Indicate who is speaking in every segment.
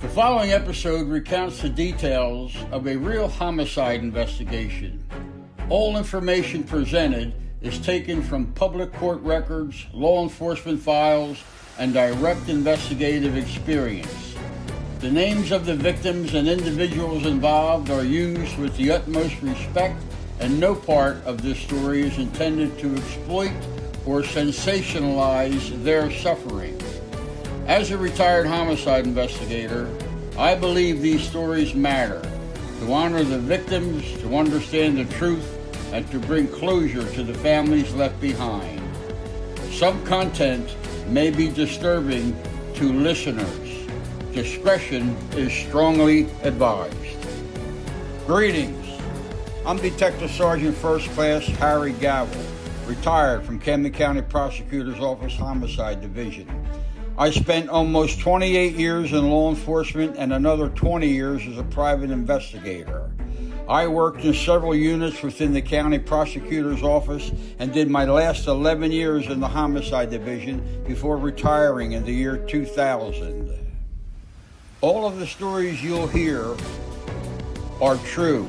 Speaker 1: The following episode recounts the details of a real homicide investigation. All information presented is taken from public court records, law enforcement files, and direct investigative experience. The names of the victims and individuals involved are used with the utmost respect, and no part of this story is intended to exploit or sensationalize their suffering. As a retired homicide investigator, I believe these stories matter to honor the victims, to understand the truth, and to bring closure to the families left behind. Some content may be disturbing to listeners. Discretion is strongly advised. Greetings. I'm Detective Sergeant First Class Harry Gavel, retired from Camden County Prosecutor's Office Homicide Division. I spent almost 28 years in law enforcement and another 20 years as a private investigator. I worked in several units within the county prosecutor's office and did my last 11 years in the homicide division before retiring in the year 2000. All of the stories you'll hear are true.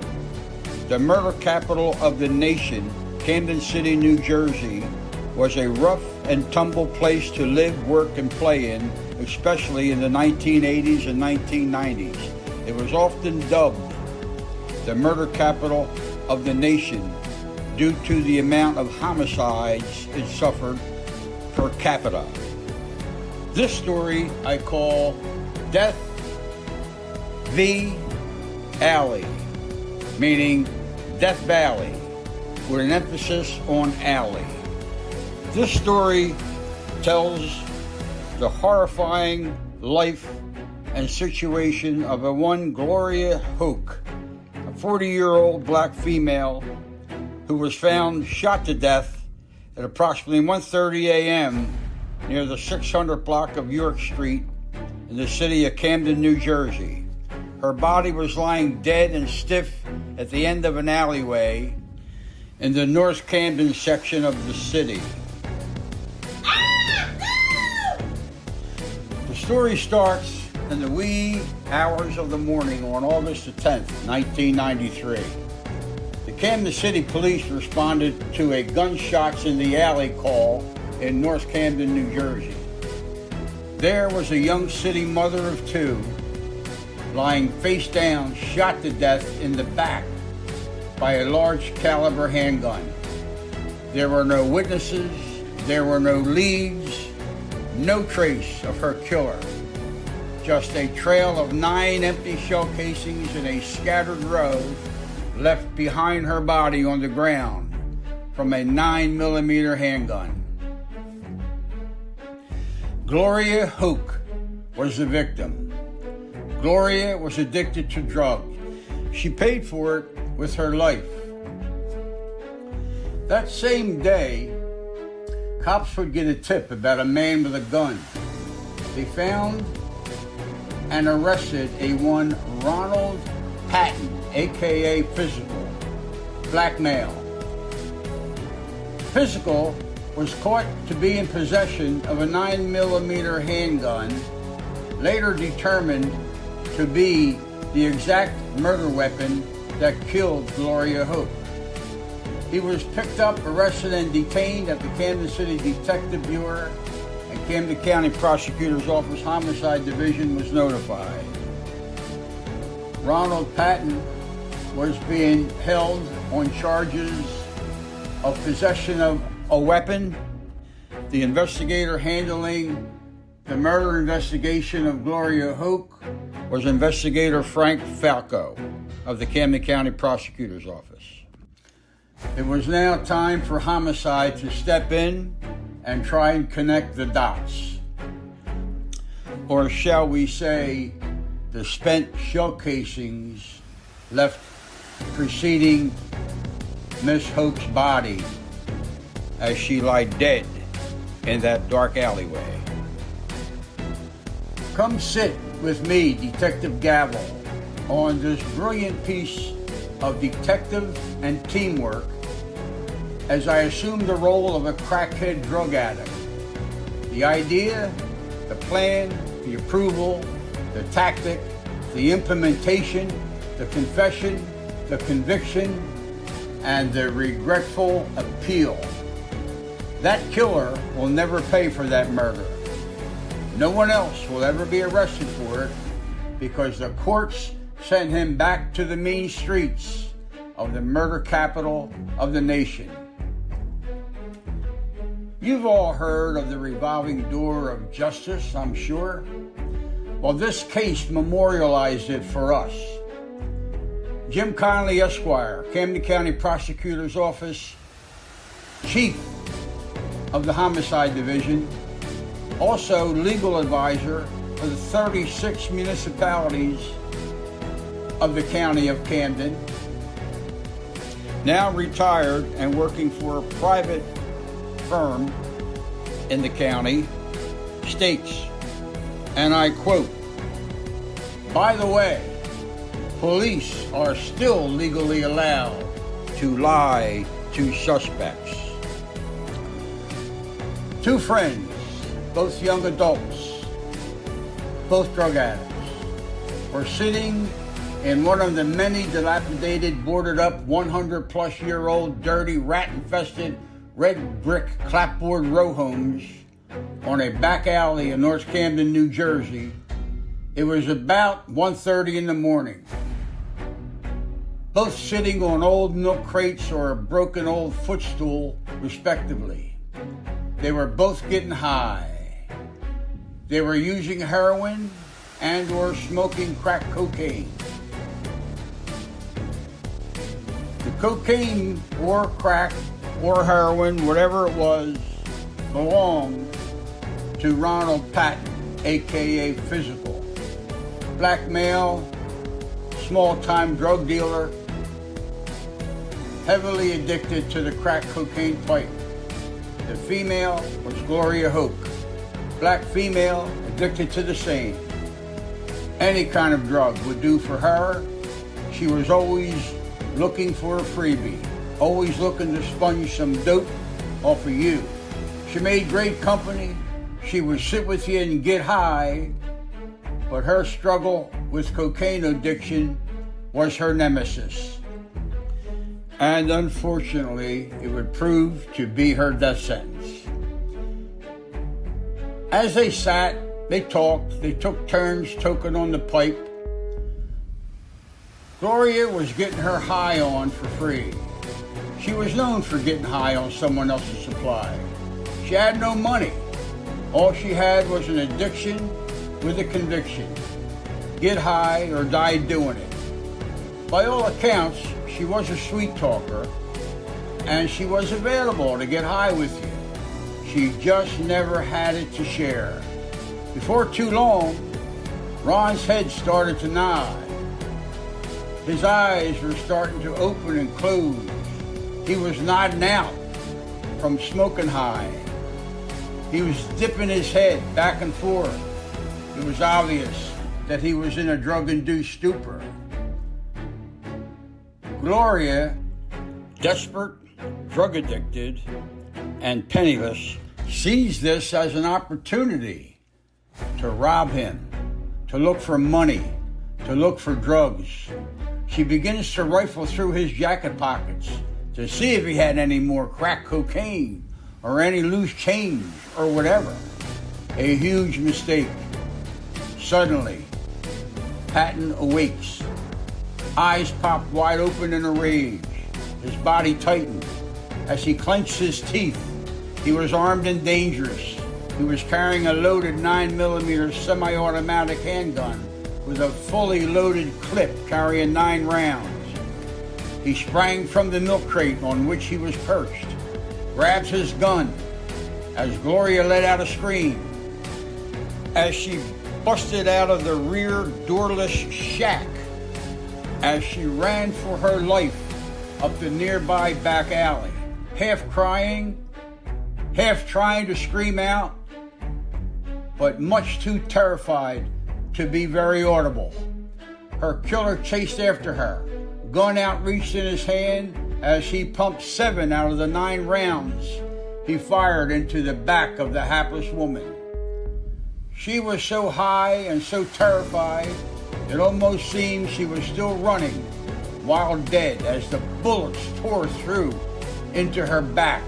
Speaker 1: The murder capital of the nation, Camden City, New Jersey, was a rough and tumble place to live, work, and play in, especially in the 1980s and 1990s. It was often dubbed the murder capital of the nation due to the amount of homicides it suffered per capita. This story I call Death v. Alley, meaning Death Valley, with an emphasis on alley. This story tells the horrifying life and situation of a one Gloria Hoke, a 40-year-old black female who was found shot to death at approximately 1:30 a.m. near the 600 block of York Street in the city of Camden, New Jersey. Her body was lying dead and stiff at the end of an alleyway in the North Camden section of the city. The story starts in the wee hours of the morning on August the 10th, 1993. The Camden City Police responded to a gunshots in the alley call in North Camden, New Jersey. There was a young city mother of two lying face down, shot to death in the back by a large caliber handgun. There were no witnesses, there were no leads, no trace of her killer. Just a trail of 9 empty shell casings in a scattered row left behind her body on the ground from a 9mm handgun. Gloria Hoke was the victim. Gloria was addicted to drugs. She paid for it with her life. That same day, cops would get a tip about a man with a gun. They found and arrested a one Ronald Patton, aka Physical, black male. Physical was caught to be in possession of a 9mm handgun, later determined to be the exact murder weapon that killed Gloria Hoke. He was picked up, arrested, and detained at the Camden City Detective Bureau, and Camden County Prosecutor's Office Homicide Division was notified. Ronald Patton was being held on charges of possession of a weapon. The investigator handling the murder investigation of Gloria Hoke was Investigator Frank Falco of the Camden County Prosecutor's Office. It was now time for Homicide to step in and try and connect the dots. Or shall we say, the spent shell casings left preceding Miss Hoke's body as she lay dead in that dark alleyway. Come sit with me, Detective Gavel, on this brilliant piece of detective and teamwork as I assume the role of a crackhead drug addict. The idea, the plan, the approval, the tactic, the implementation, the confession, the conviction, and the regretful appeal. That killer will never pay for that murder. No one else will ever be arrested for it because the courts sent him back to the mean streets of the murder capital of the nation. You've all heard of the revolving door of justice, I'm sure. Well, this case memorialized it for us. Jim Connolly, Esquire, Camden County Prosecutor's Office, Chief of the Homicide Division, also legal advisor for the 36 municipalities of the County of Camden, now retired and working for a private firm in the county, states, and I quote, "By the way, police are still legally allowed to lie to suspects." Two friends, both young adults, both drug addicts, were sitting in one of the many dilapidated, boarded up, 100-plus-year-old, dirty, rat-infested, red brick clapboard row homes on a back alley in North Camden, New Jersey. It was about 1:30 in the morning. Both sitting on old milk crates or a broken old footstool, respectively. They were both getting high. They were using heroin and or smoking crack cocaine. The cocaine or crack or heroin, whatever it was, belonged to Ronald Patton, aka Physical. Black male, small-time drug dealer, heavily addicted to the crack cocaine pipe. The female was Gloria Hoke, black female addicted to the same. Any kind of drug would do for her. She was always looking for a freebie, always looking to sponge some dope off of you. She made great company. She would sit with you and get high, but her struggle with cocaine addiction was her nemesis. And unfortunately, it would prove to be her death sentence. As they sat, they talked, they took turns toking on the pipe. Gloria was getting her high on for free. She was known for getting high on someone else's supply. She had no money. All she had was an addiction with a conviction. Get high or die doing it. By all accounts, she was a sweet talker, and she was available to get high with you. She just never had it to share. Before too long, Ron's head started to nod. His eyes were starting to open and close. He was nodding out from smoking high. He was dipping his head back and forth. It was obvious that he was in a drug-induced stupor. Gloria, desperate, drug-addicted, and penniless, sees this as an opportunity to rob him, to look for money, to look for drugs. She begins to rifle through his jacket pockets to see if he had any more crack cocaine or any loose change or whatever. A huge mistake. Suddenly, Patton awakes. Eyes popped wide open in a rage. His body tightened as he clenched his teeth. He was armed and dangerous. He was carrying a loaded 9mm semi-automatic handgun with a fully loaded clip carrying 9 rounds. He sprang from the milk crate on which he was perched, grabs his gun as Gloria let out a scream. As she busted out of the rear doorless shack, as she ran for her life up the nearby back alley, half crying, half trying to scream out, but much too terrified to be very audible. Her killer chased after her, gun outreached in his hand as he pumped 7 out of the 9 rounds he fired into the back of the hapless woman. She was so high and so terrified, it almost seemed she was still running, while dead, as the bullets tore through into her back,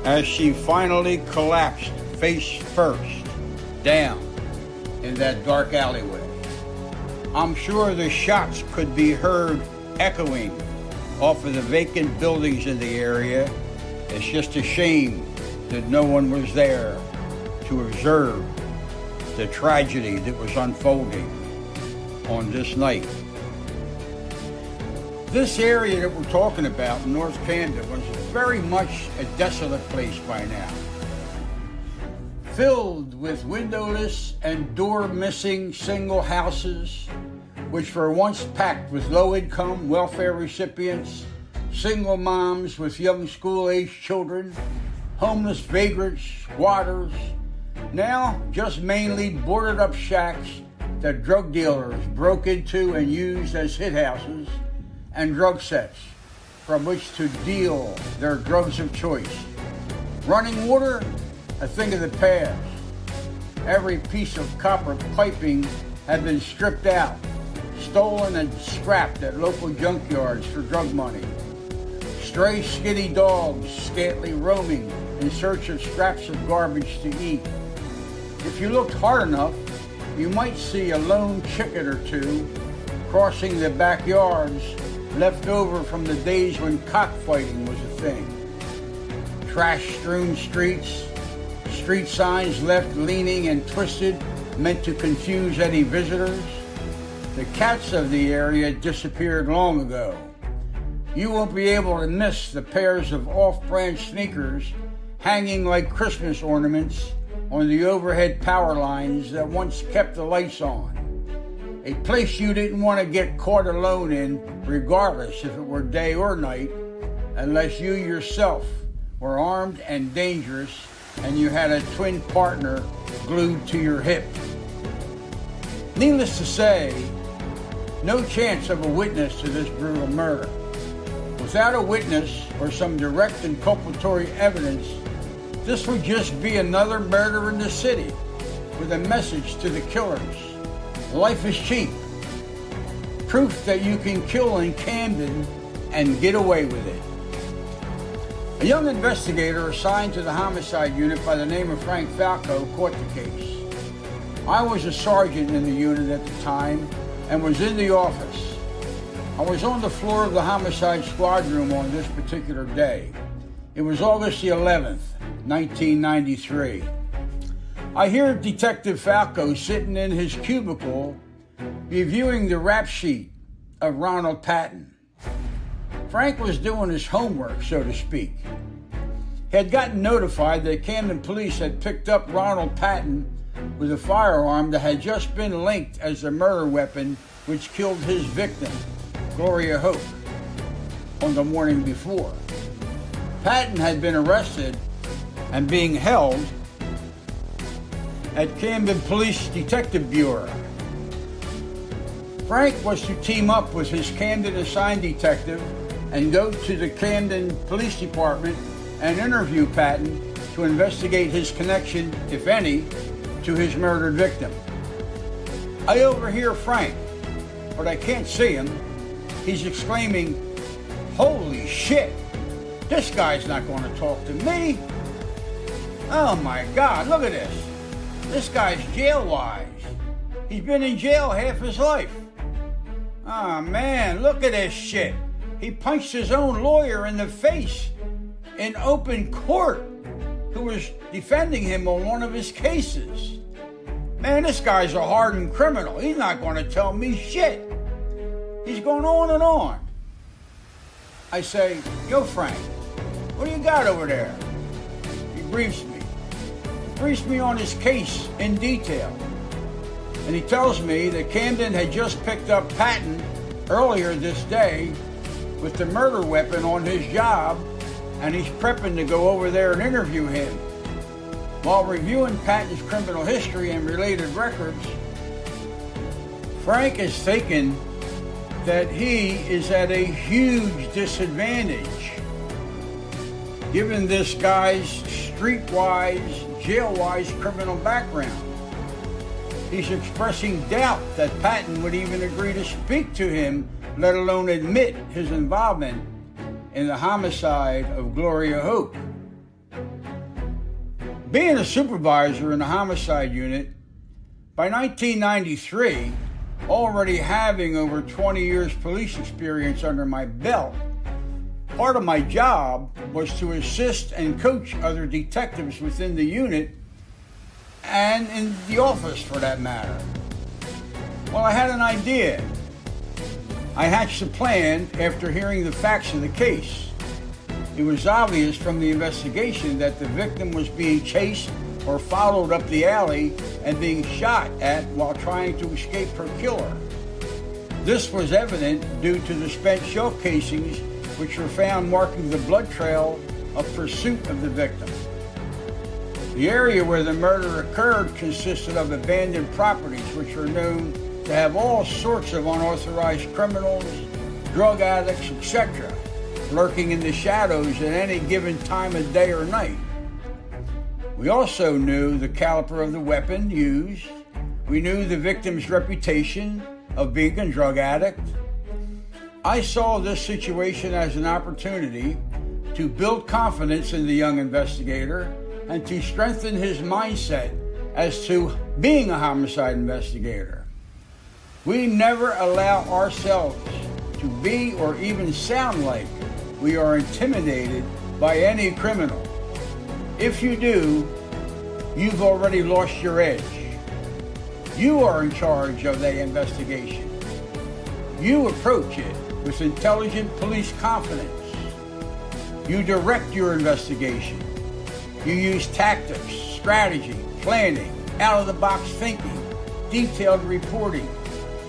Speaker 1: as she finally collapsed face first down in that dark alleyway. I'm sure the shots could be heard echoing off of the vacant buildings in the area. It's just a shame that no one was there to observe the tragedy that was unfolding on this night. This area that we're talking about, North Camden, was very much a desolate place by now, filled with windowless and door-missing single houses, which were once packed with low-income welfare recipients, single moms with young school-aged children, homeless vagrants, squatters, now just mainly boarded-up shacks that drug dealers broke into and used as hit houses and drug sets from which to deal their drugs of choice. Running water, a thing of the past. Every piece of copper piping had been stripped out, stolen and scrapped at local junkyards for drug money. Stray skinny dogs scantily roaming in search of scraps of garbage to eat. If you looked hard enough, you might see a lone chicken or two crossing the backyards left over from the days when cockfighting was a thing. Trash-strewn streets, street signs left leaning and twisted, meant to confuse any visitors. The cats of the area disappeared long ago. You won't be able to miss the pairs of off-branch sneakers hanging like Christmas ornaments on the overhead power lines that once kept the lights on. A place you didn't want to get caught alone in, regardless if it were day or night, unless you yourself were armed and dangerous and you had a twin partner glued to your hip. Needless to say, no chance of a witness to this brutal murder. Without a witness or some direct inculpatory evidence, this would just be another murder in the city with a message to the killers. Life is cheap. Proof that you can kill in Camden and get away with it. A young investigator assigned to the homicide unit by the name of Frank Falco caught the case. I was a sergeant in the unit at the time and was in the office. I was on the floor of the homicide squad room on this particular day. It was August the 11th, 1993. I hear Detective Falco sitting in his cubicle reviewing the rap sheet of Ronald Patton. Frank was doing his homework, so to speak. He had gotten notified that Camden Police had picked up Ronald Patton with a firearm that had just been linked as the murder weapon which killed his victim, Gloria Hoke, on the morning before. Patton had been arrested and being held at Camden Police Detective Bureau. Frank was to team up with his Camden assigned detective and go to the Camden Police Department and interview Patton to investigate his connection, if any, to his murdered victim. I overhear Frank, but I can't see him. He's exclaiming, "Holy shit, this guy's not going to talk to me. Oh my God, look at this. This guy's jail-wise. He's been in jail half his life. Oh man, look at this shit. He punched his own lawyer in the face in open court who was defending him on one of his cases. Man, this guy's a hardened criminal. He's not going to tell me shit." He's going on and on. I say, "Yo, Frank, what do you got over there?" He briefs me. Briefs me on his case in detail. And he tells me that Camden had just picked up Patton earlier this day with the murder weapon on his job, and he's prepping to go over there and interview him. While reviewing Patton's criminal history and related records, Frank is thinking that he is at a huge disadvantage given this guy's streetwise, jail-wise criminal background. He's expressing doubt that Patton would even agree to speak to him, let alone admit his involvement in the homicide of Gloria Hoke. Being a supervisor in the homicide unit, by 1993, already having over 20 years police experience under my belt, part of my job was to assist and coach other detectives within the unit and in the office for that matter. Well, I had an idea. I hatched a plan after hearing the facts of the case. It was obvious from the investigation that the victim was being chased or followed up the alley and being shot at while trying to escape her killer. This was evident due to the spent shell casings which were found marking the blood trail of pursuit of the victim. The area where the murder occurred consisted of abandoned properties which were known to have all sorts of unauthorized criminals, drug addicts, etc., lurking in the shadows at any given time of day or night. We also knew the caliber of the weapon used. We knew the victim's reputation of being a drug addict. I saw this situation as an opportunity to build confidence in the young investigator and to strengthen his mindset as to being a homicide investigator. We never allow ourselves to be or even sound like we are intimidated by any criminal. If you do, you've already lost your edge. You are in charge of the investigation. You approach it with intelligent police confidence. You direct your investigation. You use tactics, strategy, planning, out-of-the-box thinking, detailed reporting,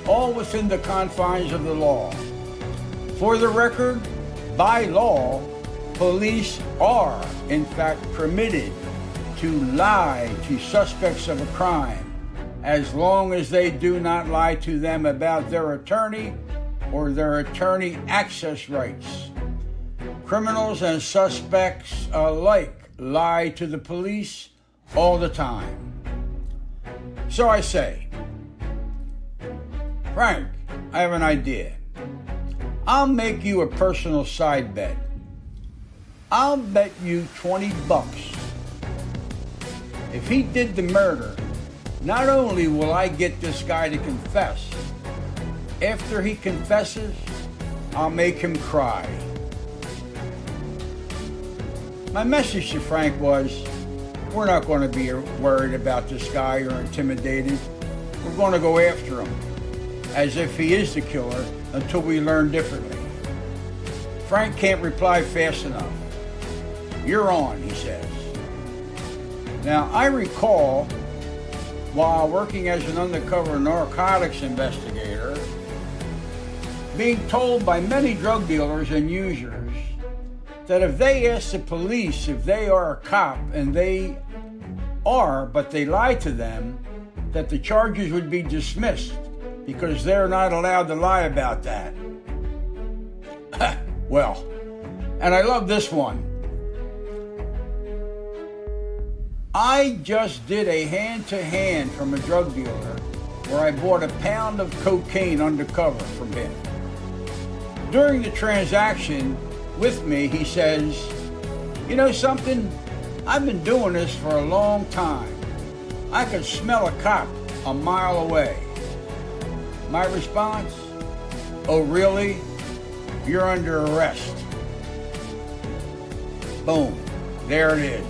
Speaker 1: all within the confines of the law. For the record, by law, police are, in fact, permitted to lie to suspects of a crime as long as they do not lie to them about their attorney or their attorney access rights. Criminals and suspects alike lie to the police all the time. So I say, Frank, I have an idea. I'll make you a personal side bet. I'll bet you $20. If he did the murder, not only will I get this guy to confess, after he confesses, I'll make him cry. My message to Frank was, we're not going to be worried about this guy or intimidated. We're going to go after him as if he is the killer until we learn differently. Frank can't reply fast enough. You're on, he says. Now, I recall, while working as an undercover narcotics investigator, being told by many drug dealers and users that if they ask the police if they are a cop, and they are, but they lie to them, that the charges would be dismissed because they're not allowed to lie about that. Well, and I love this one. I just did a hand-to-hand from a drug dealer where I bought a pound of cocaine undercover from him. During the transaction with me, he says, you know something? I've been doing this for a long time. I could smell a cop a mile away. My response, oh really? You're under arrest. Boom, there it is.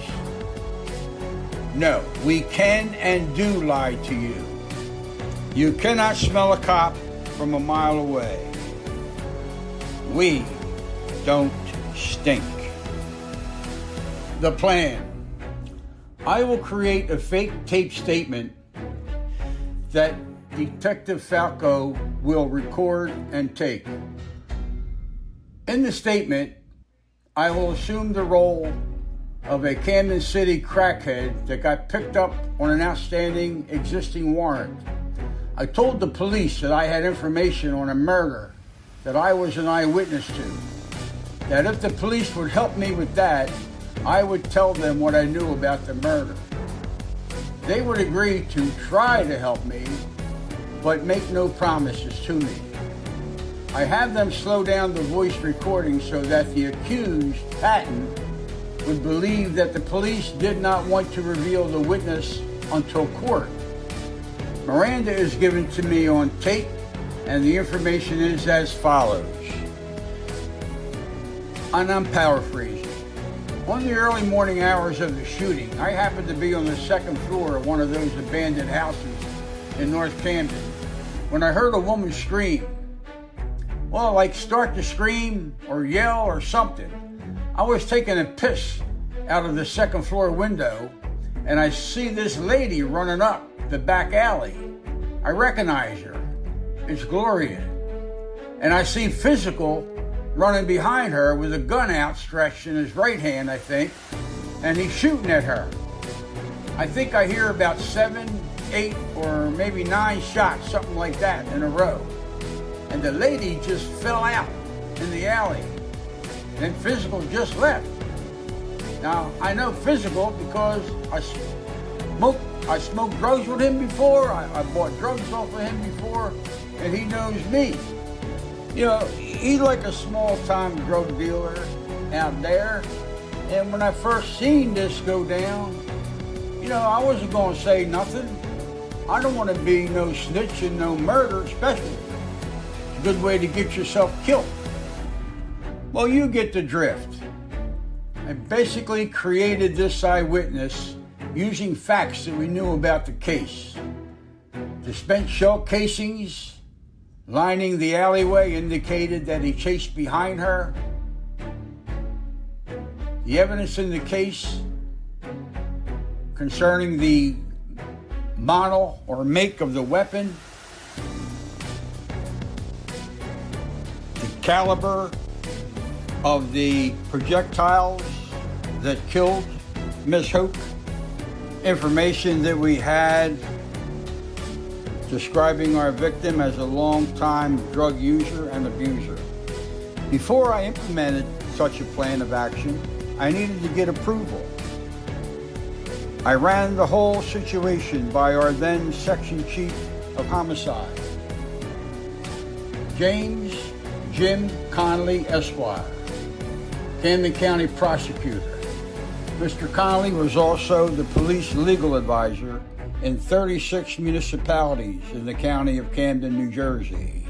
Speaker 1: No, we can and do lie to you. You cannot smell a cop from a mile away. We don't stink. The plan. I will create a fake tape statement that Detective Falco will record and take. In the statement, I will assume the role of a Camden City crackhead that got picked up on an outstanding existing warrant. I told the police that I had information on a murder that I was an eyewitness to, that if the police would help me with that, I would tell them what I knew about the murder. They would agree to try to help me, but make no promises to me. I have them slow down the voice recording so that the accused, Patton, would believe that the police did not want to reveal the witness until court. Miranda is given to me on tape, and the information is as follows. And I'm paraphrasing. On the early morning hours of the shooting, I happened to be on the second floor of one of those abandoned houses in North Camden when I heard a woman scream. Well, like start to scream or yell or something. I was taking a piss out of the second floor window, and I see this lady running up the back alley. I recognize her. It's Gloria. And I see Physical running behind her with a gun outstretched in his right hand, I think, and he's shooting at her. I think I hear about 7, 8, or maybe 9 shots, something like that, in a row. And the lady just fell out in the alley. And Physical just left. Now, I know Physical because I smoked drugs with him before, I bought drugs off of him before, and he knows me. You know, he's like a small-time drug dealer out there. And when I first seen this go down, you know, I wasn't going to say nothing. I don't want to be no snitch and no murder, especially. It's a good way to get yourself killed. Well, you get the drift. I basically created this eyewitness using facts that we knew about the case. The spent shell casings lining the alleyway indicated that he chased behind her. The evidence in the case concerning the model or make of the weapon, the caliber of the projectiles that killed Ms. Hoke, information that we had describing our victim as a long-time drug user and abuser. Before I implemented such a plan of action, I needed to get approval. I ran the whole situation by our then Section Chief of Homicide, James Jim Conley, Esquire, Camden County Prosecutor. Mr. Conley was also the police legal advisor in 36 municipalities in the county of Camden, New Jersey.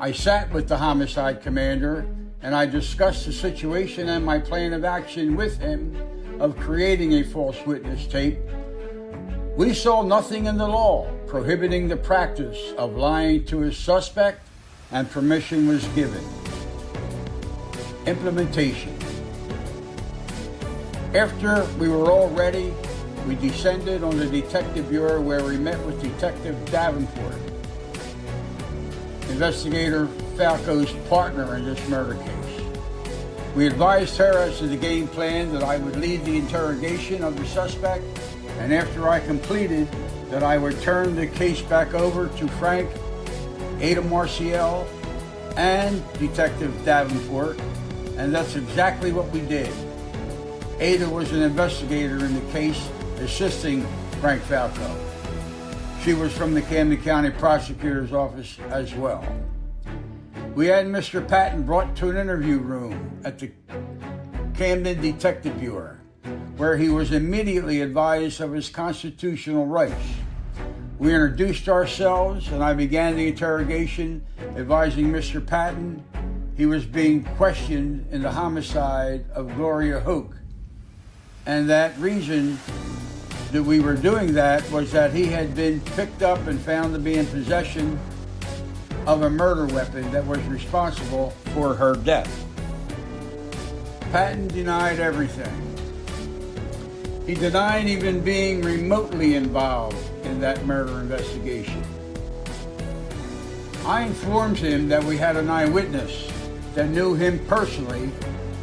Speaker 1: I sat with the homicide commander and I discussed the situation and my plan of action with him of creating a false witness tape. We saw nothing in the law prohibiting the practice of lying to a suspect, and permission was given. Implementation. After we were all ready, we descended on the Detective Bureau where we met with Detective Davenport, Investigator Falco's partner in this murder case. We advised her as to the game plan that I would lead the interrogation of the suspect, and after I completed, that I would turn the case back over to Frank, Ada Marcial, and Detective Davenport, and that's exactly what we did. Ada was an investigator in the case, assisting Frank Falco. She was from the Camden County Prosecutor's Office as well. We had Mr. Patton brought to an interview room at the Camden Detective Bureau, where he was immediately advised of his constitutional rights. We introduced ourselves, and I began the interrogation, advising Mr. Patton he was being questioned in the homicide of Gloria Hoke. And that reason that we were doing that was that he had been picked up and found to be in possession of a murder weapon that was responsible for her death. Patton denied everything. He denied even being remotely involved in that murder investigation. I informed him that we had an eyewitness that knew him personally,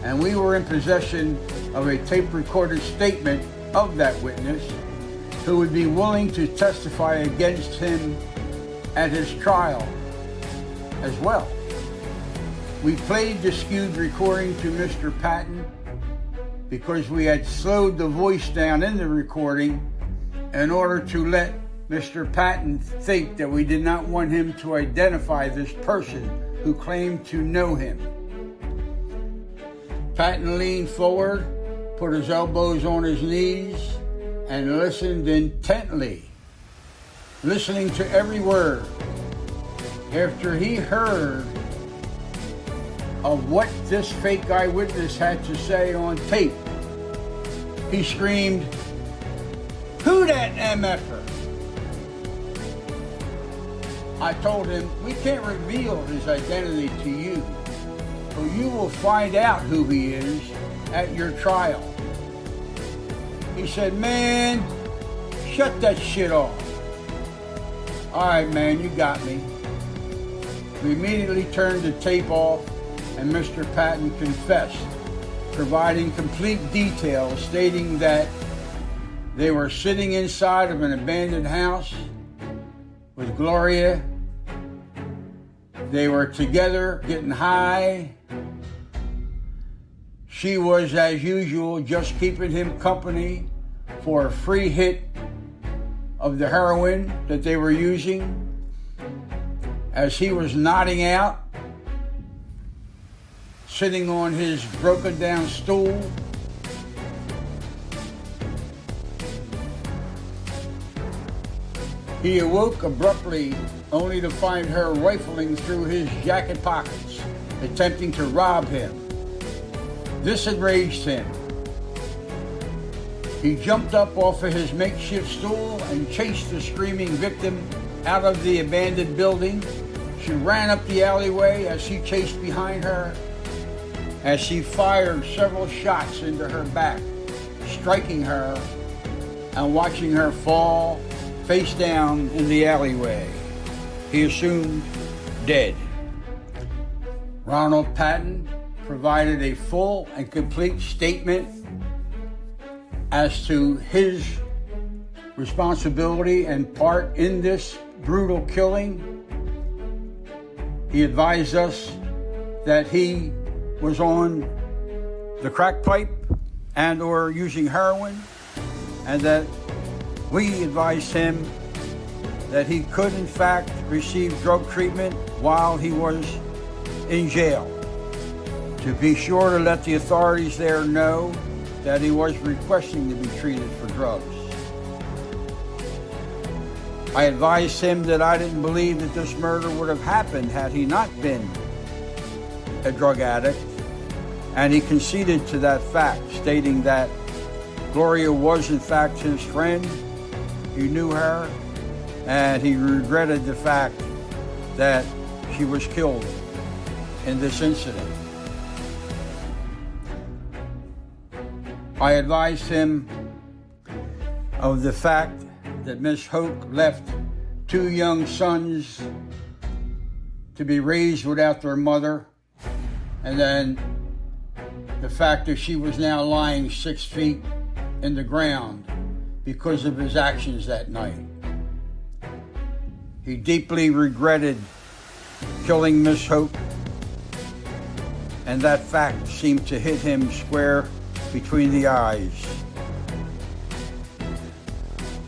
Speaker 1: and we were in possession of a tape-recorded statement of that witness who would be willing to testify against him at his trial as well. We played the skewed recording to Mr. Patton because we had slowed the voice down in the recording in order to let Mr. Patton think that we did not want him to identify this person who claimed to know him. Patton leaned forward, put his elbows on his knees, and listened intently, listening to every word. After he heard of what this fake eyewitness had to say on tape, he screamed, "Who that MFer?" I told him, we can't reveal his identity to you, but you will find out who he is at your trial. He said, "Man, shut that shit off." "All right, man, you got me." We immediately turned the tape off, and Mr. Patton confessed, providing complete details stating that they were sitting inside of an abandoned house with Gloria. They were together getting high. She was, as usual, just keeping him company for a free hit of the heroin that they were using. As he was nodding out, sitting on his broken down stool, he awoke abruptly, only to find her rifling through his jacket pockets, attempting to rob him. This enraged him. He jumped up off of his makeshift stool and chased the screaming victim out of the abandoned building. She ran up the alleyway as he chased behind her, as he fired several shots into her back, striking her and watching her fall face down in the alleyway. He assumed dead. Ronald Patton provided a full and complete statement as to his responsibility and part in this brutal killing. He advised us that he was on the crack pipe and or using heroin, and that we advised him that he could in fact receive drug treatment while he was in jail, to be sure to let the authorities there know that he was requesting to be treated for drugs. I advised him that I didn't believe that this murder would have happened had he not been a drug addict, and he conceded to that fact, stating that Gloria was in fact his friend. He knew her, and he regretted the fact that she was killed in this incident. I advised him of the fact that Miss Hoke left two young sons to be raised without their mother, and then the fact that she was now lying 6 feet in the ground because of his actions that night. He deeply regretted killing Miss Hoke, and that fact seemed to hit him square between the eyes.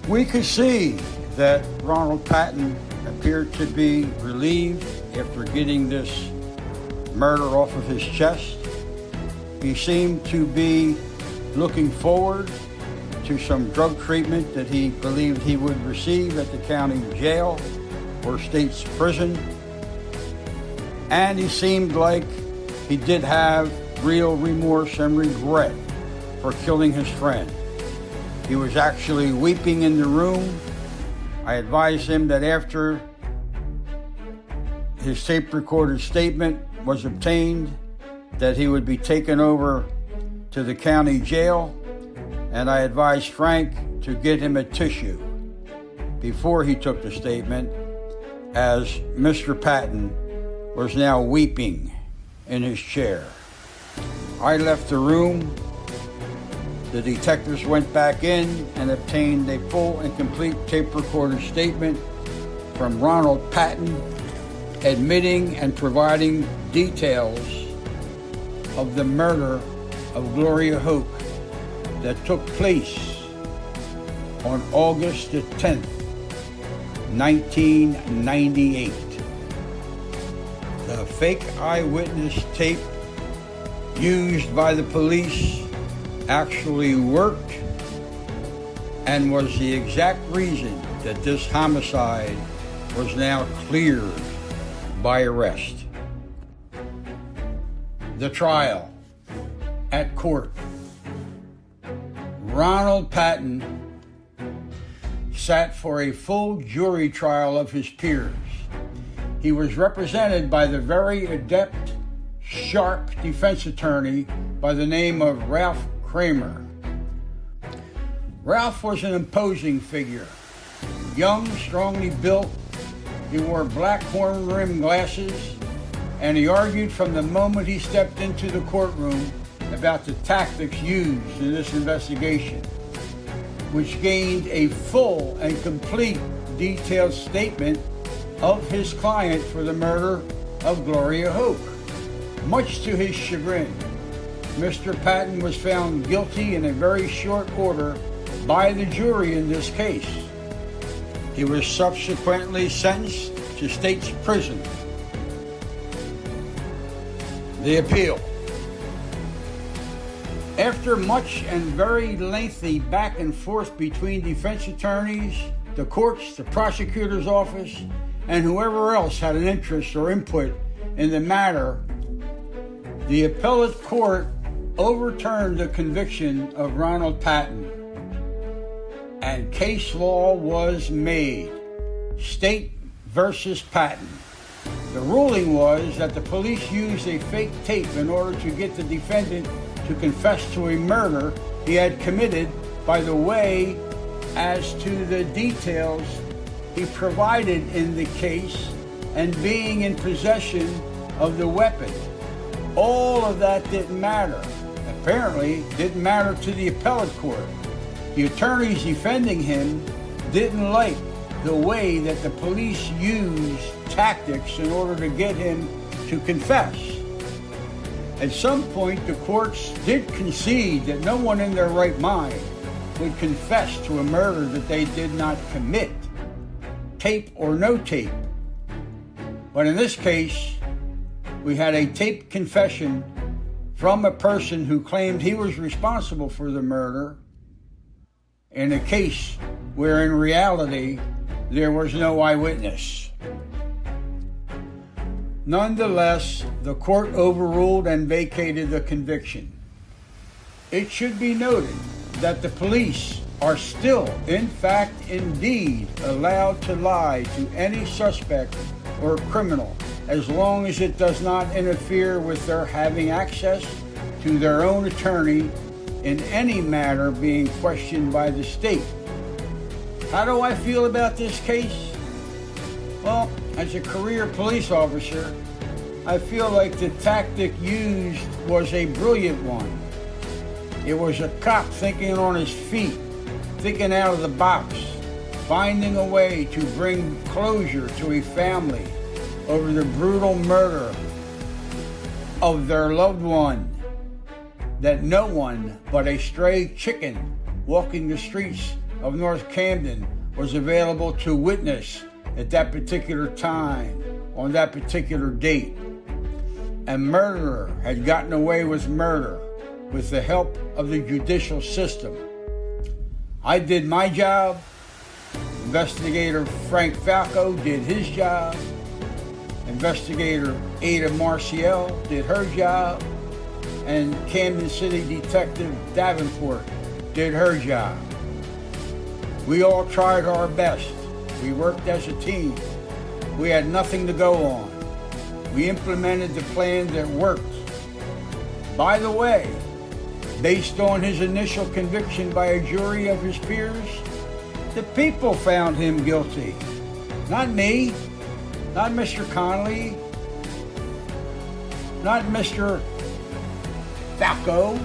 Speaker 1: We could see that Ronald Patton appeared to be relieved after getting this murder off of his chest. He seemed to be looking forward to some drug treatment that he believed he would receive at the county jail or state's prison. And he seemed like he did have real remorse and regret for killing his friend. He was actually weeping in the room. I advised him that after his tape recorded statement was obtained, that he would be taken over to the county jail, and I advised Frank to get him a tissue before he took the statement, as Mr. Patton was now weeping in his chair. I left the room. The detectives went back in and obtained a full and complete tape recorder statement from Ronald Patton, admitting and providing details of the murder of Gloria Hoke that took place on August the 10th, 1998. The fake eyewitness tape used by the police actually worked and was the exact reason that this homicide was now cleared by arrest. The trial at court. Ronald Patton sat for a full jury trial of his peers. He was represented by the very adept, sharp defense attorney by the name of Ralph Kramer. Ralph was an imposing figure. Young, strongly built, he wore black horn-rimmed glasses, and he argued from the moment he stepped into the courtroom about the tactics used in this investigation, which gained a full and complete detailed statement of his client for the murder of Gloria Hoke. Much to his chagrin, Mr. Patton was found guilty in a very short order by the jury in this case. He was subsequently sentenced to state's prison. The appeal. After much and very lengthy back and forth between defense attorneys, the courts, the prosecutor's office, and whoever else had an interest or input in the matter, the appellate court overturned the conviction of Ronald Patton, and case law was made. State versus Patton. The ruling was that the police used a fake tape in order to get the defendant to confess to a murder he had committed by the way as to the details he provided in the case and being in possession of the weapon. All of that didn't matter. Apparently, didn't matter to the appellate court. The attorneys defending him didn't like the way that the police used tactics in order to get him to confess. At some point, the courts did concede that no one in their right mind would confess to a murder that they did not commit, tape or no tape. But in this case, we had a taped confession from a person who claimed he was responsible for the murder in a case where in reality there was no eyewitness. Nonetheless, the court overruled and vacated the conviction. It should be noted that the police are still, in fact, indeed, allowed to lie to any suspect or criminal as long as it does not interfere with their having access to their own attorney in any matter being questioned by the state. How do I feel about this case? Well, as a career police officer, I feel like the tactic used was a brilliant one. It was a cop thinking on his feet, thinking out of the box, finding a way to bring closure to a family over the brutal murder of their loved one that no one but a stray chicken walking the streets of North Camden was available to witness at that particular time, on that particular date. A murderer had gotten away with murder with the help of the judicial system. I did my job. Investigator Frank Falco did his job. Investigator Ada Marcial did her job. And Camden City Detective Davenport did her job. We all tried our best. We worked as a team. We had nothing to go on. We implemented the plan that worked. By the way, based on his initial conviction by a jury of his peers, the people found him guilty. Not me, not Mr. Connolly, not Mr. Falco,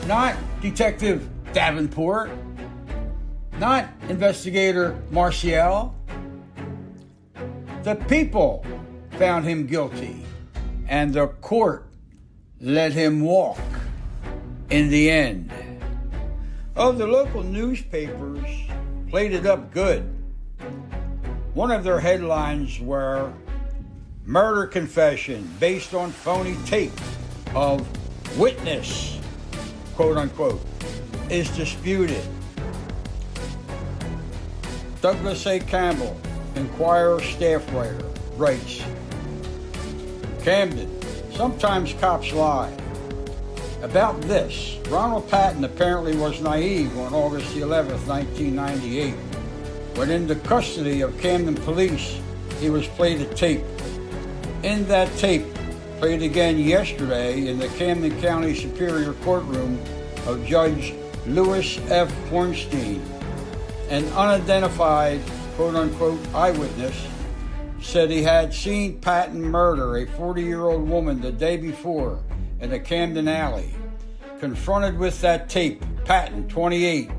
Speaker 1: not Detective Davenport, not Investigator Marcial. The people found him guilty, and the court let him walk in the end. Oh, the local newspapers played it up good. One of their headlines were, "Murder confession based on phony tape of witness, quote unquote, is disputed." Douglas A. Campbell, Enquirer staff writer, writes, "Camden, sometimes cops lie. About this, Ronald Patton apparently was naive on August 11th, 1998, when in the custody of Camden Police, he was played a tape. In that tape, played again yesterday in the Camden County Superior Courtroom of Judge Louis F. Hornstein, an unidentified, quote-unquote, eyewitness said he had seen Patton murder a 40-year-old woman the day before in a Camden alley. Confronted with that tape, Patton, 28,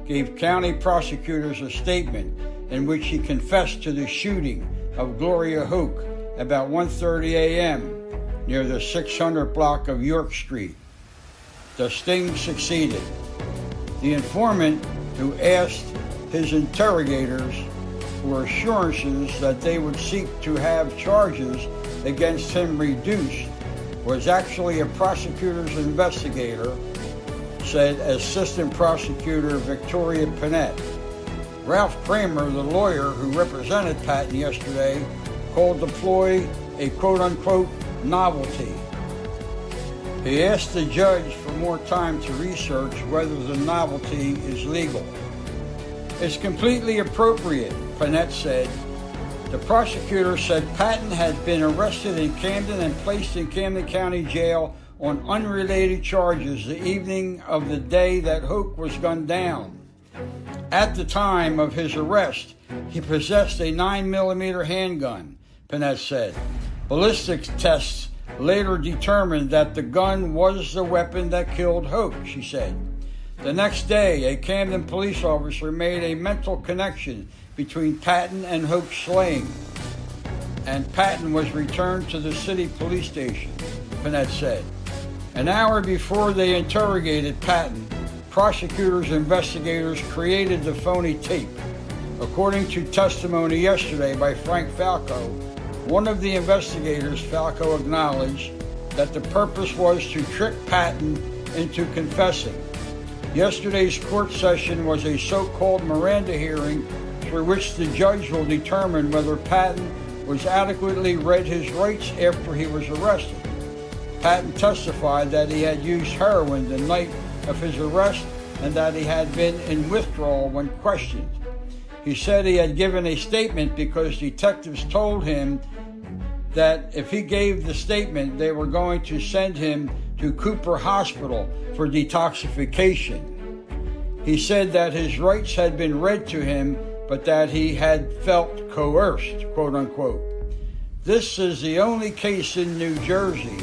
Speaker 1: gave county prosecutors a statement in which he confessed to the shooting of Gloria Hoke about 1:30 a.m. near the 600 block of York Street. The sting succeeded. The informant, who asked his interrogators for assurances that they would seek to have charges against him reduced, was actually a prosecutor's investigator, said Assistant Prosecutor Victoria Panett. Ralph Kramer, the lawyer who represented Patton yesterday, called the ploy a quote-unquote novelty. He asked the judge for more time to research whether the novelty is legal. "It's completely appropriate," Panett said. The prosecutor said Patton had been arrested in Camden and placed in Camden County Jail on unrelated charges the evening of the day that Hoke was gunned down. At the time of his arrest, he possessed a 9mm handgun, Panett said. Ballistics tests later determined that the gun was the weapon that killed Hoke, she said. The next day, a Camden police officer made a mental connection between Patton and Hoke's slaying, and Patton was returned to the city police station, Panett said. An hour before they interrogated Patton, prosecutors and investigators created the phony tape. According to testimony yesterday by Frank Falco, one of the investigators, Falco, acknowledged that the purpose was to trick Patton into confessing. Yesterday's court session was a so-called Miranda hearing through which the judge will determine whether Patton was adequately read his rights after he was arrested. Patton testified that he had used heroin the night of his arrest and that he had been in withdrawal when questioned. He said he had given a statement because detectives told him that if he gave the statement, they were going to send him to Cooper Hospital for detoxification. He said that his rights had been read to him, but that he had felt coerced, quote unquote. This is the only case in New Jersey,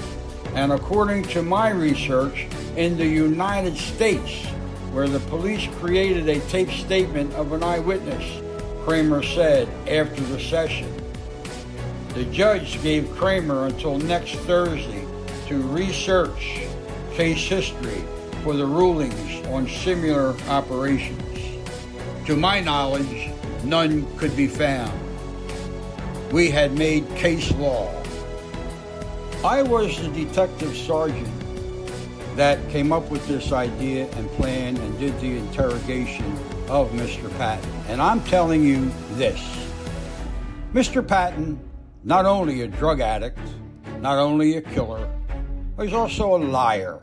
Speaker 1: and according to my research, in the United States, where the police created a taped statement of an eyewitness, Kramer said after the session. The judge gave Kramer until next Thursday to research case history for the rulings on similar operations. To my knowledge, none could be found. We had made case law. I was the detective sergeant that came up with this idea and plan and did the interrogation of Mr. Patton. And I'm telling you this. Mr. Patton, not only a drug addict, not only a killer, but he's also a liar.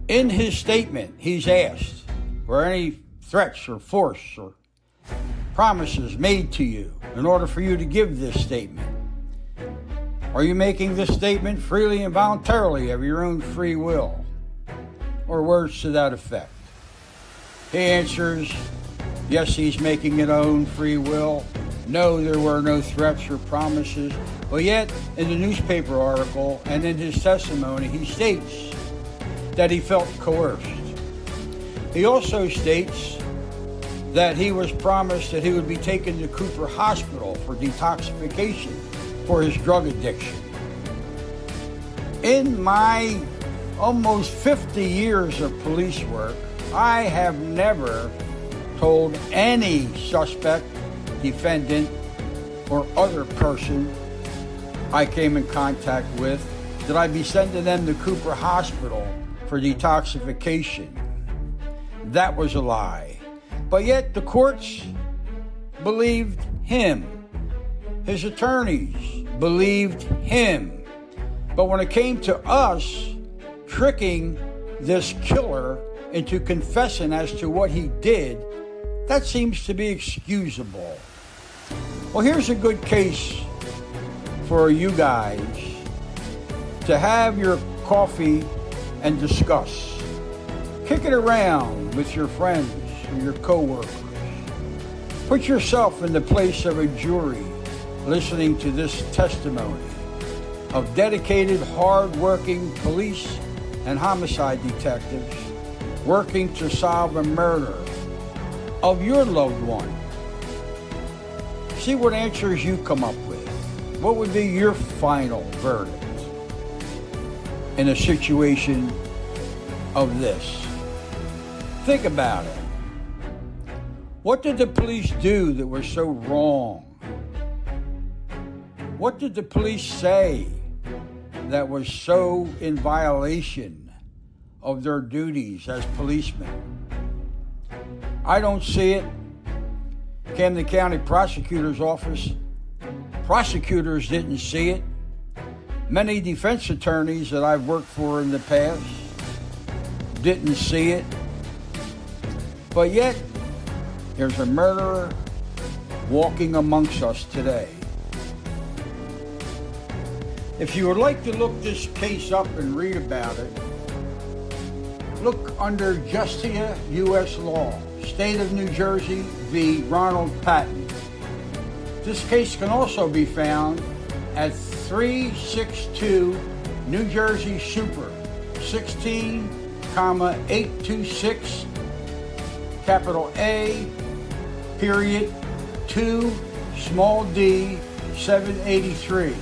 Speaker 1: In his statement, he's asked, were any threats or force or promises made to you in order for you to give this statement? Are you making this statement freely and voluntarily of your own free will? Or words to that effect? He answers, yes, he's making it own free will. No, there were no threats or promises. But yet, in the newspaper article and in his testimony, he states that he felt coerced. He also states that he was promised that he would be taken to Cooper Hospital for detoxification for his drug addiction. In my almost 50 years of police work, I have never told any suspect, defendant, or other person I came in contact with that I'd be sending them to Cooper Hospital for detoxification. That was a lie. But yet the courts believed him. His attorneys believed him. But when it came to us tricking this killer into confessing as to what he did, that seems to be excusable. Well, here's a good case for you guys to have your coffee and discuss. Kick it around with your friends or your coworkers. Put yourself in the place of a jury listening to this testimony of dedicated, hard-working police and homicide detectives working to solve a murder of your loved one. See what answers you come up with. What would be your final verdict in a situation of this? Think about it. What did the police do that was so wrong? What did the police say that was so in violation of their duties as policemen? I don't see it. Camden County Prosecutor's Office, prosecutors didn't see it. Many defense attorneys that I've worked for in the past didn't see it. But yet, there's a murderer walking amongst us today. If you would like to look this case up and read about it, look under Justia U.S. Law, State of New Jersey v. Ronald Patton. This case can also be found at 362 New Jersey Super 16, 826, capital A, period, 2, small d, 783.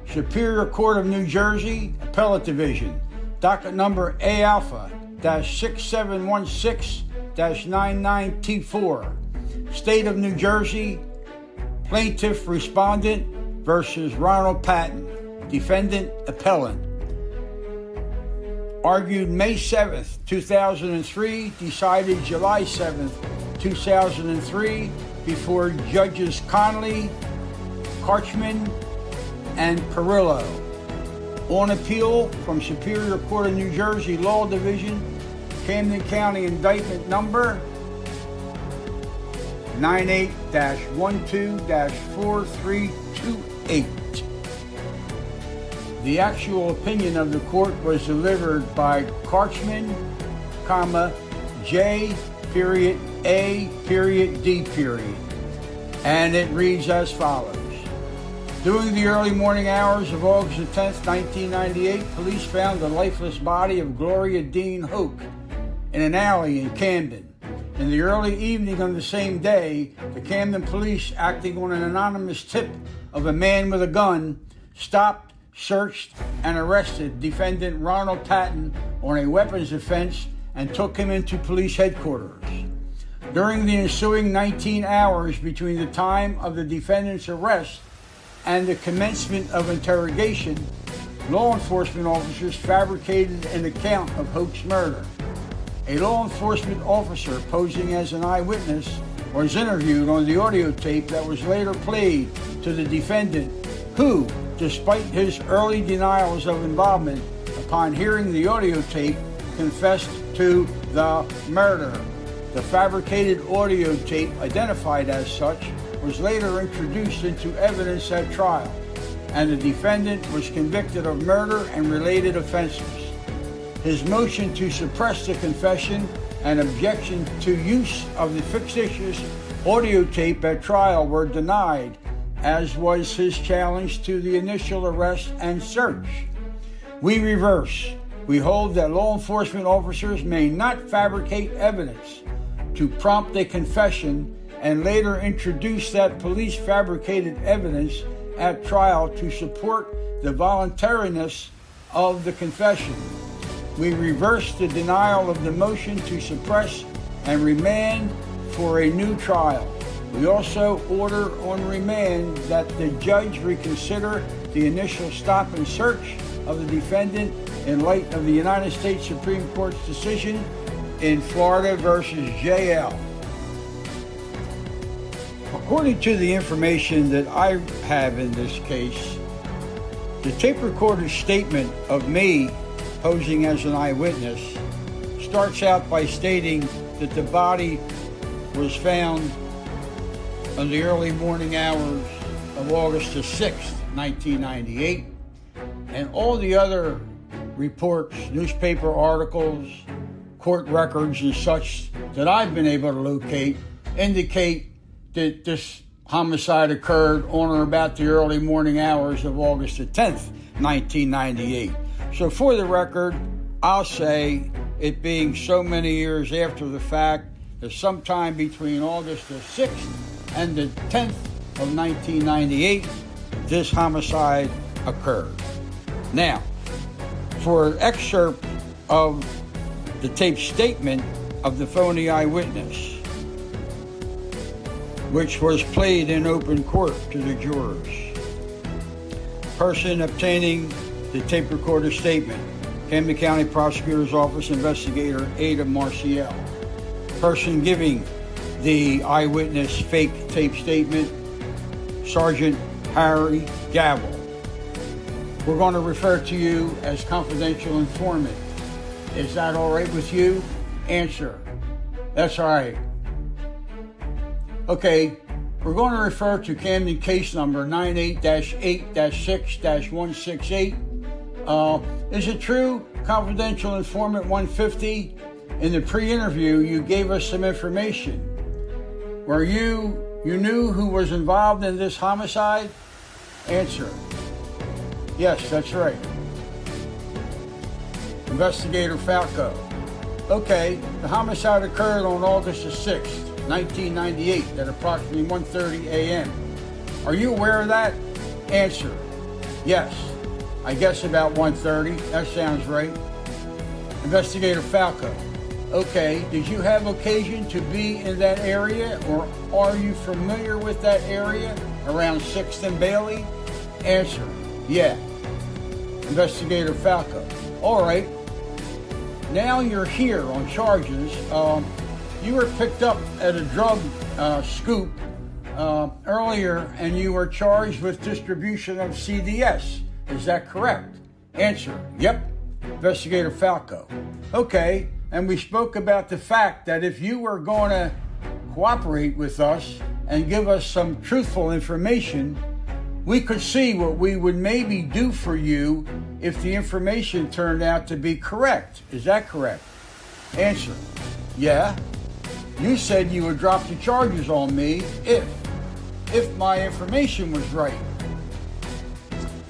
Speaker 1: Superior Court of New Jersey, Appellate Division, docket number A Alpha-6716-99T4. State of New Jersey, Plaintiff Respondent versus Ronald Patton, Defendant Appellant. Argued May 7th, 2003, decided July 7th, 2003, before Judges Conley, Karchman, and Perillo. On appeal from Superior Court of New Jersey Law Division, Camden County Indictment Number 98-12-4328. The actual opinion of the court was delivered by Karchman, J. A. D. And it reads as follows. During the early morning hours of August 10th, 1998, police found the lifeless body of Gloria Hoke in an alley in Camden. In the early evening of the same day, the Camden Police, acting on an anonymous tip of a man with a gun, stopped, searched, and arrested defendant Ronald Patton on a weapons offense and took him into police headquarters. During the ensuing 19 hours between the time of the defendant's arrest and the commencement of interrogation, law enforcement officers fabricated an account of Hoke's murder. A law enforcement officer posing as an eyewitness was interviewed on the audio tape that was later played to the defendant, who, despite his early denials of involvement, upon hearing the audio tape, confessed to the murder. The fabricated audio tape, identified as such, was later introduced into evidence at trial, and the defendant was convicted of murder and related offenses. His motion to suppress the confession and objection to use of the fictitious audio tape at trial were denied, as was his challenge to the initial arrest and search. We reverse. We hold that law enforcement officers may not fabricate evidence to prompt a confession and later introduce that police fabricated evidence at trial to support the voluntariness of the confession. we reverse the denial of the motion to suppress and remand for a new trial. We also order on remand that the judge reconsider the initial stop and search of the defendant in light of the United States Supreme Court's decision in Florida versus JL. According to the information that I have in this case, the tape recorder's statement of me posing as an eyewitness starts out by stating that the body was found in the early morning hours of August the 6th, 1998, and all the other reports, newspaper articles, court records and such that I've been able to locate indicate that this homicide occurred on or about the early morning hours of August the 10th, 1998. So for the record, I'll say it being so many years after the fact that sometime between August the 6th and the 10th of 1998, this homicide occurred. Now, for an excerpt of the tape statement of the phony eyewitness, which was played in open court to the jurors. Person obtaining the tape recorder statement, Camden County Prosecutor's Office Investigator Ada Marcial. Person giving the eyewitness fake tape statement, Sergeant Harry Gavel. We're going to refer to you as confidential informant. Is that all right with you? Answer. That's all right. Okay, we're going to refer to Camden case number 98-8-6-168. Is it true, confidential informant 150? In the pre-interview, you gave us some information where you knew who was involved in this homicide? Answer. Yes, that's right. Investigator Falco. Okay, the homicide occurred on August the 6th, 1998 at approximately 1:30 a.m. Are you aware of that? Answer. Yes. I guess about 1:30. That sounds right. Investigator Falco. Okay, did you have occasion to be in that area, or are you familiar with that area around 6th and Bailey? Answer. Yeah. Investigator Falco. All right. Now you're here on charges. You were picked up at a drug scoop earlier, and you were charged with distribution of CDS. Is that correct? Answer. Yep. Investigator Falco. Okay. And we spoke about the fact that if you were going to cooperate with us and give us some truthful information, we could see what we would maybe do for you if the information turned out to be correct. Is that correct? Answer. Yeah. You said you would drop the charges on me if my information was right.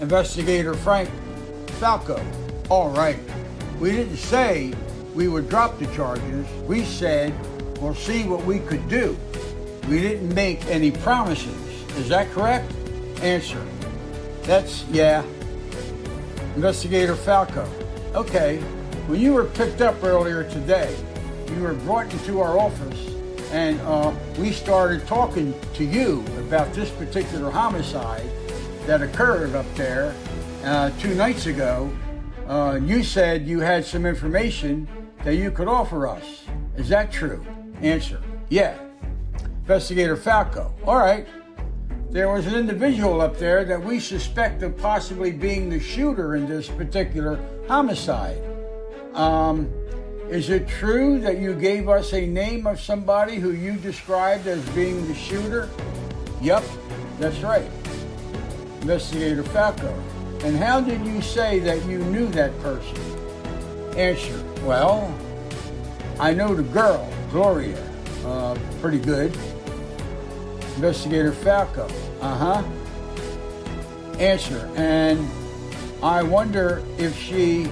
Speaker 1: Investigator Frank Falco. All right. We didn't say we would drop the charges. We said we'll see what we could do. We didn't make any promises. Is that correct? Answer. That's, yeah. Investigator Falco. Okay. When you were picked up earlier today, you were brought into our office, and we started talking to you about this particular homicide that occurred up there 2 nights ago. You said you had some information that you could offer us. Is that true? Answer. Yeah. Investigator Falco. All right. There was an individual up there that we suspect of possibly being the shooter in this particular homicide. Is it true that you gave us a name of somebody who you described as being the shooter? Yep, that's right. Investigator Falco. And how did you say that you knew that person? Answer. Well, I know the girl, Gloria, pretty good. Investigator Falco. Uh-huh. Answer. And I wonder if she...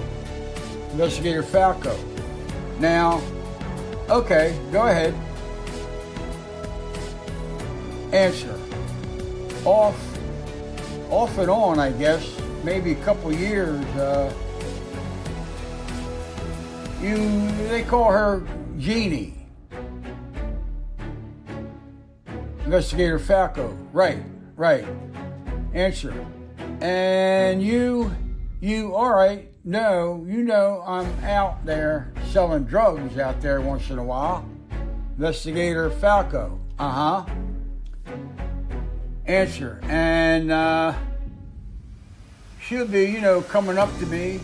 Speaker 1: Investigator Falco. Now, okay, go ahead. Answer. Off and on, I guess. Maybe a couple years. They call her Jeannie. Investigator Falco. Right. Answer. And you, all right. No, I'm out there selling drugs out there once in a while. Investigator Falco. Answer. And she'll be, coming up to me.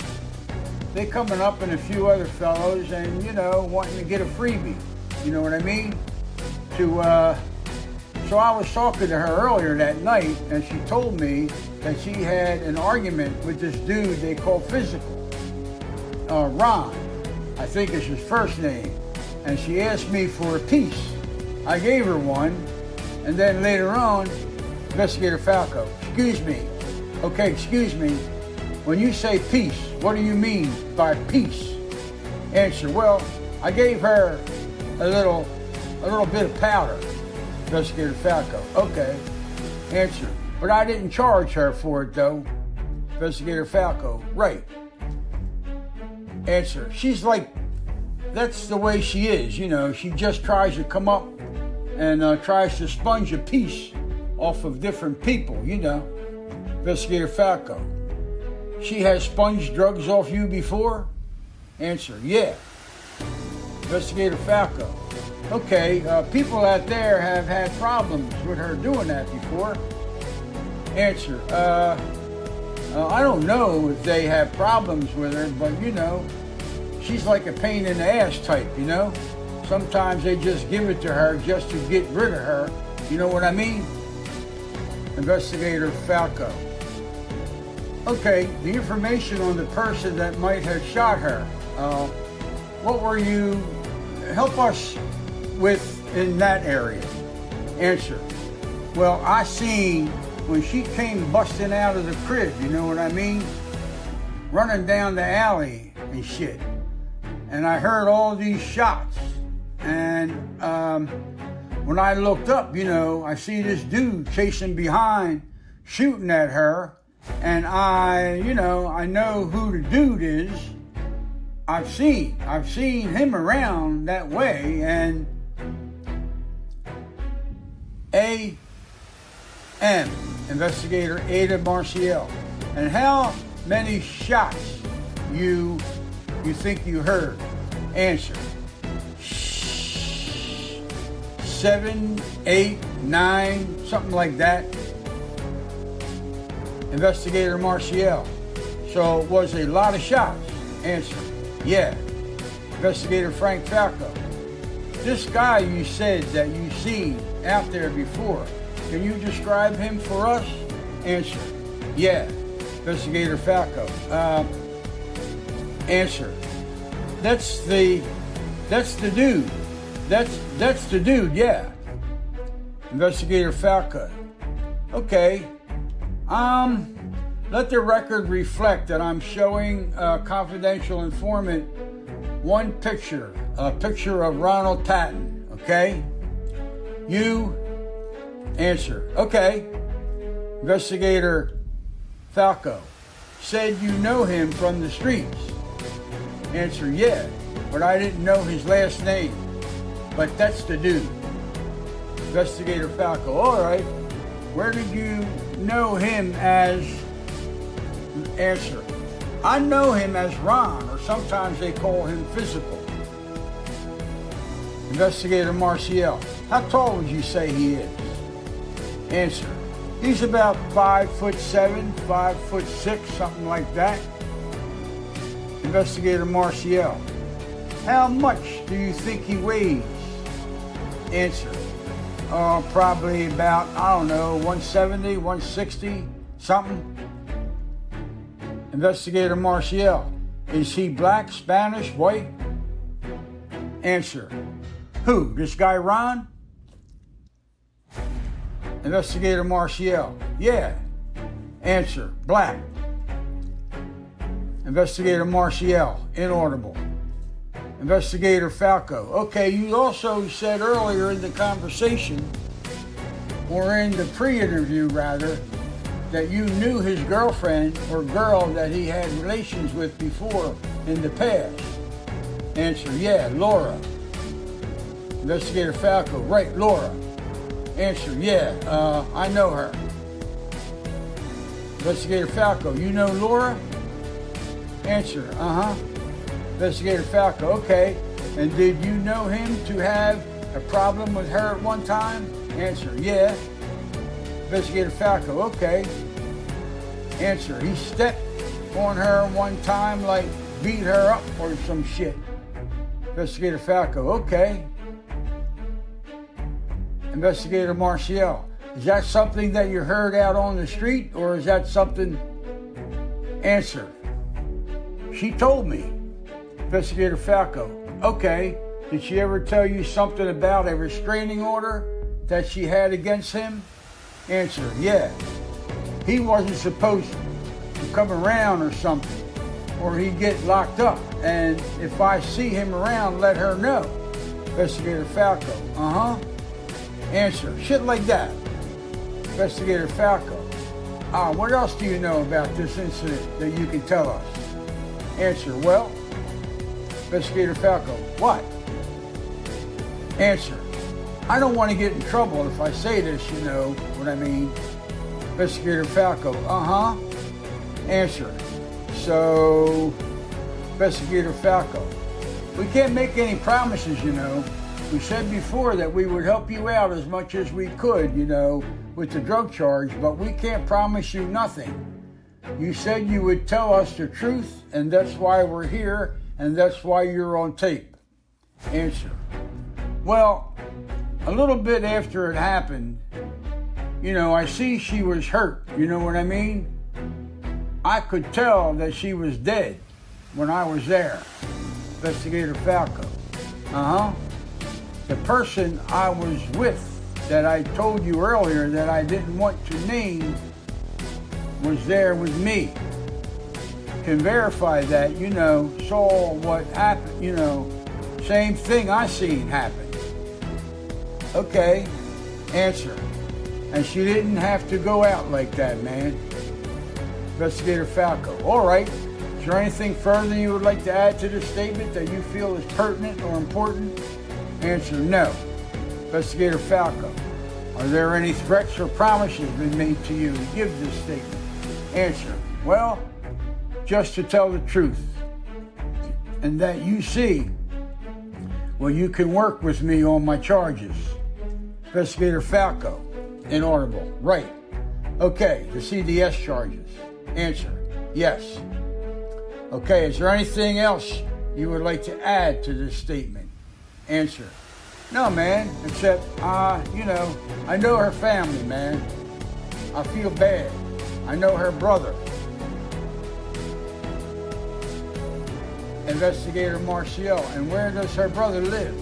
Speaker 1: They coming up and a few other fellows and, wanting to get a freebie. You know what I mean? So I was talking to her earlier that night, and she told me that she had an argument with this dude they call Physical. Ron, I think is his first name. And she asked me for a piece. I gave her one, and then later on, Investigator Falco, excuse me. Okay, excuse me. When you say peace, what do you mean by peace? Answer, well, I gave her a little bit of powder. Investigator Falco, okay. Answer, but I didn't charge her for it though. Investigator Falco, right. Answer, she's like, that's the way she is, she just tries to come up and tries to sponge a piece off of different people, Investigator Falco, she has sponged drugs off you before? Answer, yeah. Investigator Falco, okay, people out there have had problems with her doing that before. Answer, I don't know if they have problems with her, but she's like a pain in the ass type, Sometimes they just give it to her just to get rid of her. You know what I mean? Investigator Falco. Okay, the information on the person that might have shot her. What were you, help us with in that area? Answer. Well, I seen when she came busting out of the crib, you know what I mean? Running down the alley and shit. And I heard all these shots. And when I looked up, I see this dude chasing behind, shooting at her. And I know who the dude is. I've seen him around that way. And A.M. Investigator Ada Marciel. And how many shots you think you heard? Answer. 7, 8, 9, something like that. Investigator Marciel. So it was a lot of shots. Answer. Yeah. Investigator Frank Falco. This guy you said that you seen out there before, can you describe him for us? Answer. Yeah. Investigator Falco. Answer. That's the dude. That's the dude, yeah. Investigator Falco. Okay. Let the record reflect that I'm showing a confidential informant one picture, a picture of Ronald Patton, okay? You answer, okay. Investigator Falco said you know him from the streets. Answer, yeah, but I didn't know his last name. But that's the dude. Investigator Falco, all right. Where did you know him as? Answer, I know him as Ron, or sometimes they call him Physical. Investigator Marciel, how tall would you say he is? Answer, he's about 5'7", 5'6", something like that. Investigator Marciel, how much do you think he weighs? Answer, probably about, 170, 160, something. Investigator Marciel, is he black, Spanish, white? Answer, who, this guy Ron? Investigator Marciel, yeah. Answer, black. Investigator Marciel, inaudible. Investigator Falco, okay, you also said earlier in the conversation, or in the pre-interview rather, that you knew his girlfriend or girl that he had relations with before in the past. Answer, yeah, Laura. Investigator Falco, right, Laura. Answer, yeah, I know her. Investigator Falco, you know Laura? Answer, Investigator Falco, okay. And did you know him to have a problem with her at one time? Answer, yeah. Investigator Falco, okay. Answer, he stepped on her one time, like beat her up or some shit. Investigator Falco, okay. Investigator Marcial, is that something that you heard out on the street, or is that something? Answer, she told me. Investigator Falco, okay. Did she ever tell you something about a restraining order that she had against him? Answer, yeah. He wasn't supposed to come around or something, or he'd get locked up. And if I see him around, let her know. Investigator Falco, Answer, shit like that. Investigator Falco, what else do you know about this incident that you can tell us? Answer, well, Investigator Falco, what? Answer, I don't want to get in trouble if I say this, you know what I mean. Investigator Falco, Answer, so, Investigator Falco, we can't make any promises, you know. We said before that we would help you out as much as we could, you know, with the drug charge, but we can't promise you nothing. You said you would tell us the truth, and that's why we're here, and that's why you're on tape. Answer, well, a little bit after it happened, you know, I see she was hurt, you know what I mean? I could tell that she was dead when I was there. Investigator Falco, The person I was with that I told you earlier that I didn't want to name was there with me. Can verify that, you know, saw what happened, you know, same thing I seen happen. Okay, answer. And she didn't have to go out like that, man. Investigator Falco, all right. Is there anything further you would like to add to this statement that you feel is pertinent or important? Answer, no. Investigator Falco, are there any threats or promises been made to you to give this statement? Answer, well, just to tell the truth. And that you see, well, you can work with me on my charges. Investigator Falco, inaudible, right. Okay, the CDS charges. Answer, yes. Okay, is there anything else you would like to add to this statement? Answer, no, man, except, you know, I know her family, man. I feel bad. I know her brother. Investigator Marcial, and where does her brother live?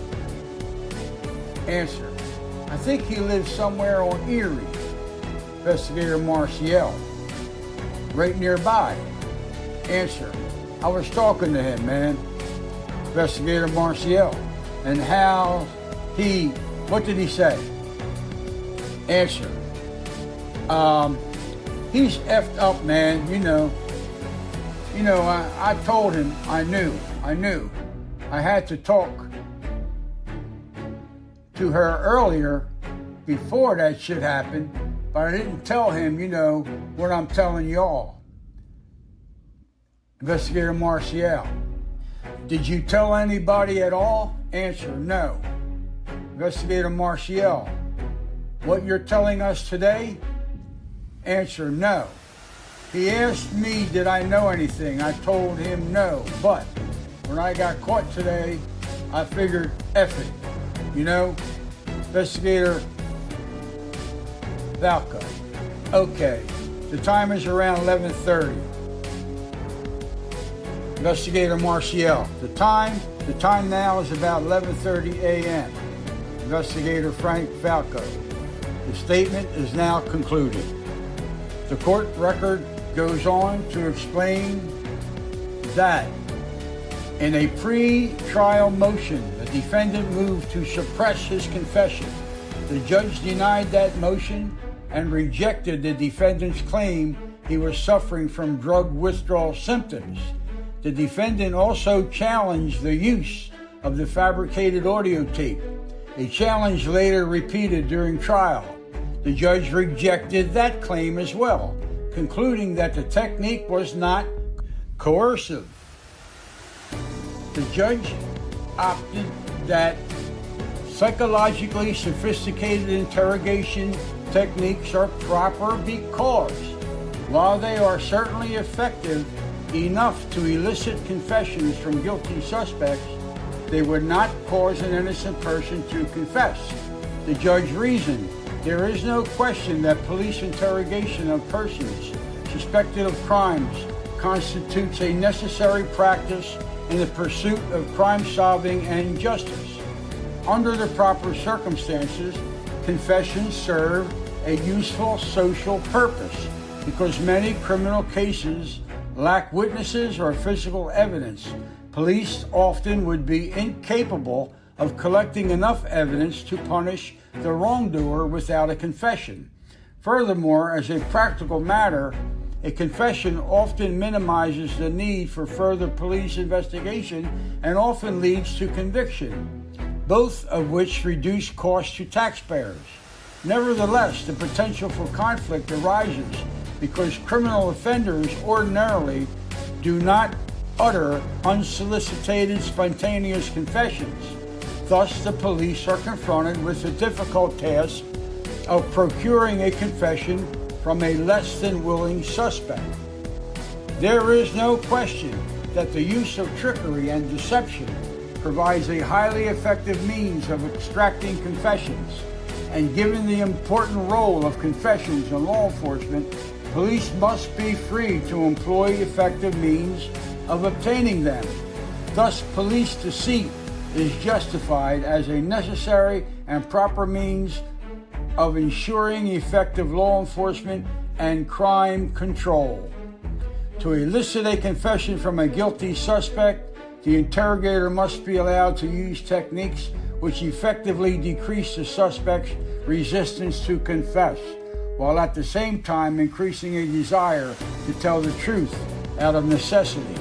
Speaker 1: Answer, I think he lives somewhere on Erie. Investigator Marcial, right nearby. Answer, I was talking to him, man. Investigator Marcial, and how what did he say? Answer, he's effed up, man, you know. You know, I told him I knew. I had to talk to her earlier before that shit happened, but I didn't tell him, you know, what I'm telling y'all. Investigator Marcial, did you tell anybody at all? Answer, no. Investigator Marcial, what you're telling us today? Answer, no. He asked me, did I know anything? I told him no, but when I got caught today, I figured, F it, you know? Investigator Falco, okay, the time is around 11:30. Investigator Marcial, the time now is about 11:30 a.m. Investigator Frank Falco, the statement is now concluded. The court record goes on to explain that in a pre-trial motion, the defendant moved to suppress his confession. The judge denied that motion and rejected the defendant's claim he was suffering from drug withdrawal symptoms. The defendant also challenged the use of the fabricated audio tape, a challenge later repeated during trial. The judge rejected that claim as well, concluding that the technique was not coercive. The judge opted that psychologically sophisticated interrogation techniques are proper because, while they are certainly effective enough to elicit confessions from guilty suspects, they would not cause an innocent person to confess. The judge reasoned, there is no question that police interrogation of persons suspected of crimes constitutes a necessary practice in the pursuit of crime solving and justice. Under the proper circumstances, confessions serve a useful social purpose because many criminal cases lack witnesses or physical evidence. Police often would be incapable of collecting enough evidence to punish the wrongdoer without a confession. Furthermore, as a practical matter, a confession often minimizes the need for further police investigation and often leads to conviction, both of which reduce costs to taxpayers. Nevertheless, the potential for conflict arises because criminal offenders ordinarily do not utter unsolicited, spontaneous confessions. Thus, the police are confronted with the difficult task of procuring a confession from a less than willing suspect. There is no question that the use of trickery and deception provides a highly effective means of extracting confessions, and given the important role of confessions in law enforcement, police must be free to employ effective means of obtaining them. Thus, police deceit is justified as a necessary and proper means of ensuring effective law enforcement and crime control. To elicit a confession from a guilty suspect, the interrogator must be allowed to use techniques which effectively decrease the suspect's resistance to confess, while at the same time increasing a desire to tell the truth out of necessity.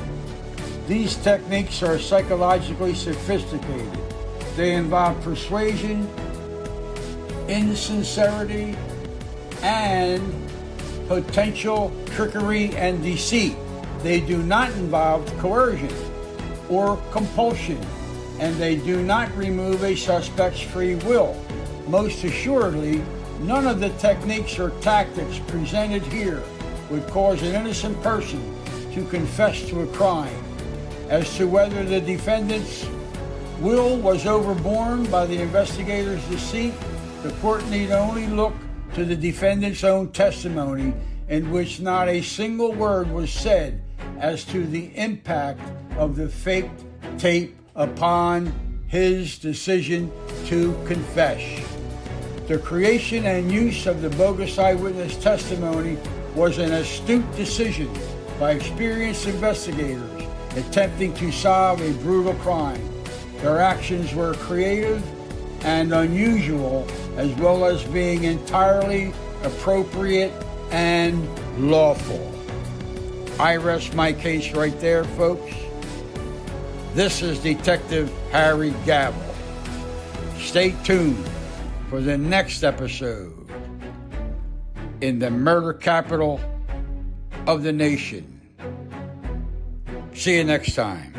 Speaker 1: These techniques are psychologically sophisticated. They involve persuasion, insincerity, and potential trickery and deceit. They do not involve coercion or compulsion, and they do not remove a suspect's free will. Most assuredly, none of the techniques or tactics presented here would cause an innocent person to confess to a crime. As to whether the defendant's will was overborne by the investigator's deceit, the court need only look to the defendant's own testimony, in which not a single word was said as to the impact of the faked tape upon his decision to confess. The creation and use of the bogus eyewitness testimony was an astute decision by experienced investigators attempting to solve a brutal crime. Their actions were creative and unusual, as well as being entirely appropriate and lawful. I rest my case right there, folks. This is Detective Harry Gavel. Stay tuned for the next episode in the murder capital of the nation. See you next time.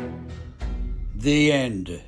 Speaker 1: The end.